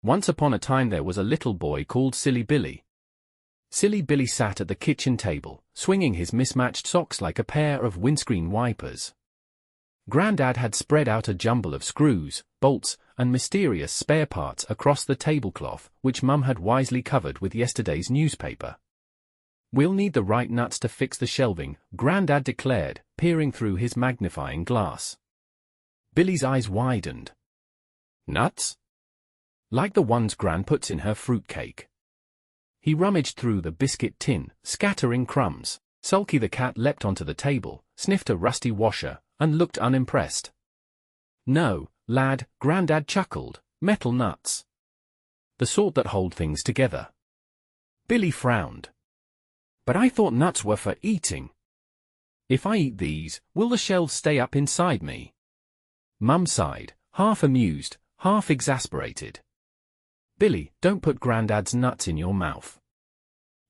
Once upon a time there was a little boy called Silly Billy. Silly Billy sat at the kitchen table, swinging his mismatched socks like a pair of windscreen wipers. Grandad had spread out a jumble of screws, bolts, and mysterious spare parts across the tablecloth, which Mum had wisely covered with yesterday's newspaper. "We'll need the right nuts to fix the shelving," Grandad declared, peering through his magnifying glass. Billy's eyes widened. "Nuts? Like the ones Gran puts in her fruitcake?" He rummaged through the biscuit tin, scattering crumbs. Sulky the cat leapt onto the table, sniffed a rusty washer, and looked unimpressed. "No, lad," Grandad chuckled, "metal nuts. The sort that hold things together." Billy frowned. "But I thought nuts were for eating. If I eat these, will the shelves stay up inside me?" Mum sighed, half amused, half exasperated. "Billy, don't put Grandad's nuts in your mouth."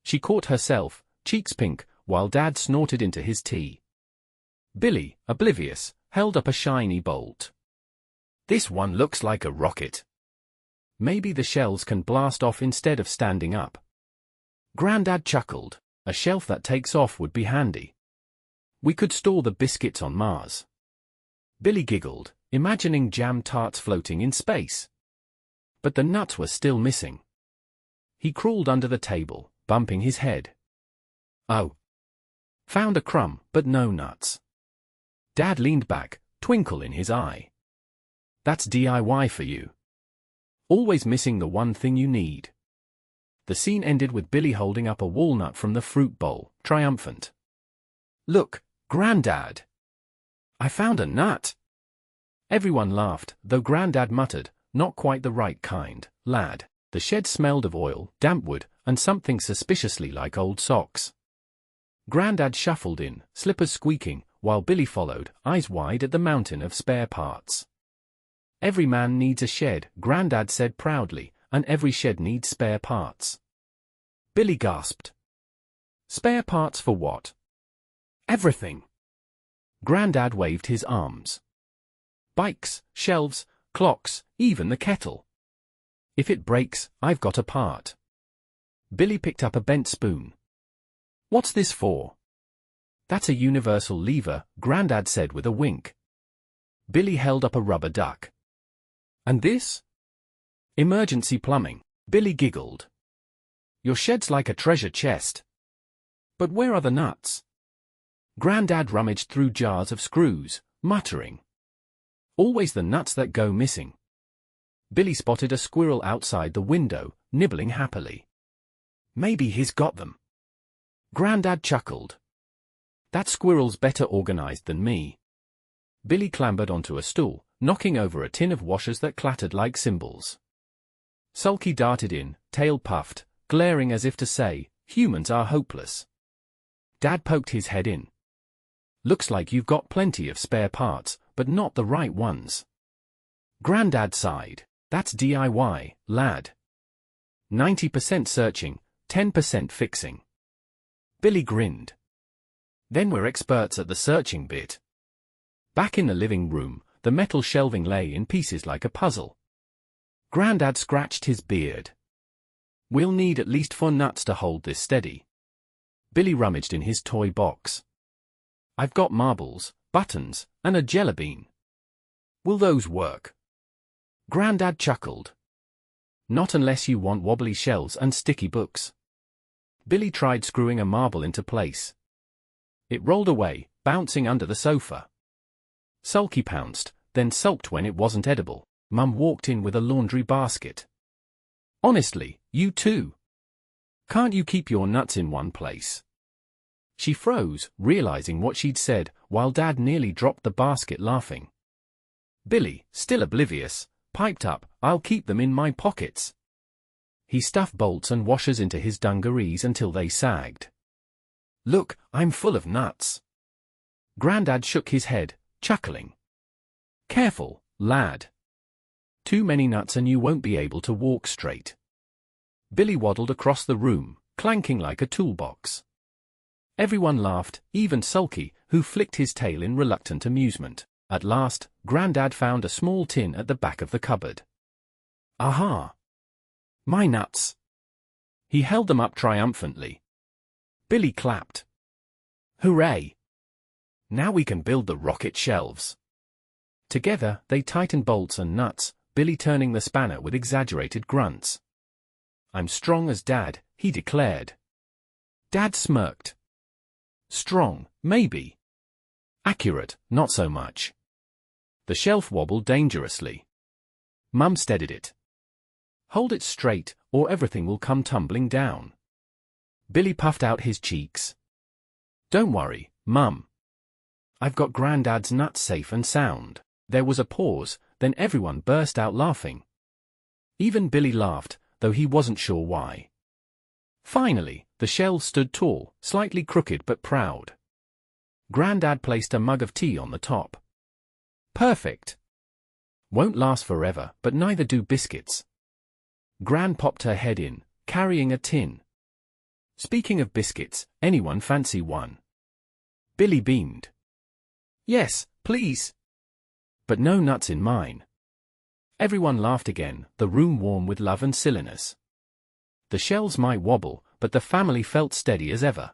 She caught herself, cheeks pink, while Dad snorted into his tea. Billy, oblivious, held up a shiny bolt. "This one looks like a rocket. Maybe the shells can blast off instead of standing up." Grandad chuckled. "A shelf that takes off would be handy. We could store the biscuits on Mars." Billy giggled, imagining jam tarts floating in space. But the nuts were still missing. He crawled under the table, bumping his head. "Oh." Found a crumb, but no nuts. Dad leaned back, twinkle in his eye. "That's DIY for you. Always missing the one thing you need." The scene ended with Billy holding up a walnut from the fruit bowl, triumphant. "Look, Grandad! I found a nut!" Everyone laughed, though Grandad muttered, "Not quite the right kind, lad." The shed smelled of oil, damp wood, and something suspiciously like old socks. Grandad shuffled in, slippers squeaking, while Billy followed, eyes wide at the mountain of spare parts. "Every man needs a shed," Grandad said proudly, "and every shed needs spare parts." Billy gasped. "Spare parts for what?" "Everything." Grandad waved his arms. "Bikes, shelves, clocks, even the kettle. If it breaks, I've got a part." Billy picked up a bent spoon. "What's this for?" "That's a universal lever," Grandad said with a wink. Billy held up a rubber duck. "And this?" "Emergency plumbing." Billy giggled. "Your shed's like a treasure chest. But where are the nuts?" Grandad rummaged through jars of screws, muttering. "Always the nuts that go missing." Billy spotted a squirrel outside the window, nibbling happily. "Maybe he's got them." Grandad chuckled. "That squirrel's better organized than me." Billy clambered onto a stool, knocking over a tin of washers that clattered like cymbals. Sulky darted in, tail puffed, glaring as if to say, "Humans are hopeless." Dad poked his head in. "Looks like you've got plenty of spare parts, but not the right ones." Grandad sighed. "That's DIY, lad. 90% searching, 10% fixing." Billy grinned. "Then we're experts at the searching bit." Back in the living room, the metal shelving lay in pieces like a puzzle. Grandad scratched his beard. "We'll need at least 4 nuts to hold this steady." Billy rummaged in his toy box. "I've got marbles, buttons, and a jelly bean. Will those work?" Grandad chuckled. "Not unless you want wobbly shelves and sticky books." Billy tried screwing a marble into place. It rolled away, bouncing under the sofa. Sulky pounced, then sulked when it wasn't edible. Mum walked in with a laundry basket. "Honestly, you two. Can't you keep your nuts in one place?" She froze, realizing what she'd said, while Dad nearly dropped the basket laughing. Billy, still oblivious, piped up, "I'll keep them in my pockets." He stuffed bolts and washers into his dungarees until they sagged. "Look, I'm full of nuts." Grandad shook his head, chuckling. "Careful, lad. Too many nuts and you won't be able to walk straight." Billy waddled across the room, clanking like a toolbox. Everyone laughed, even Sulky, who flicked his tail in reluctant amusement. At last, Grandad found a small tin at the back of the cupboard. "Aha! My nuts! He held them up triumphantly. Billy clapped. Hooray! Now we can build the rocket shelves. Together, they tightened bolts and nuts, Billy turning the spanner with exaggerated grunts. I'm strong as Dad, he declared. Dad smirked. Strong, maybe. Accurate, not so much. The shelf wobbled dangerously. Mum steadied it. Hold it straight, or everything will come tumbling down. Billy puffed out his cheeks. Don't worry, Mum. I've got Grandad's nuts safe and sound. There was a pause, then everyone burst out laughing. Even Billy laughed, though he wasn't sure why. Finally, the shelves stood tall, slightly crooked but proud. Grandad placed a mug of tea on the top. Perfect. Won't last forever, but neither do biscuits. Gran popped her head in, carrying a tin. Speaking of biscuits, anyone fancy one? Billy beamed. Yes, please. But no nuts in mine. Everyone laughed again, the room warm with love and silliness. The shelves might wobble, but the family felt steady as ever.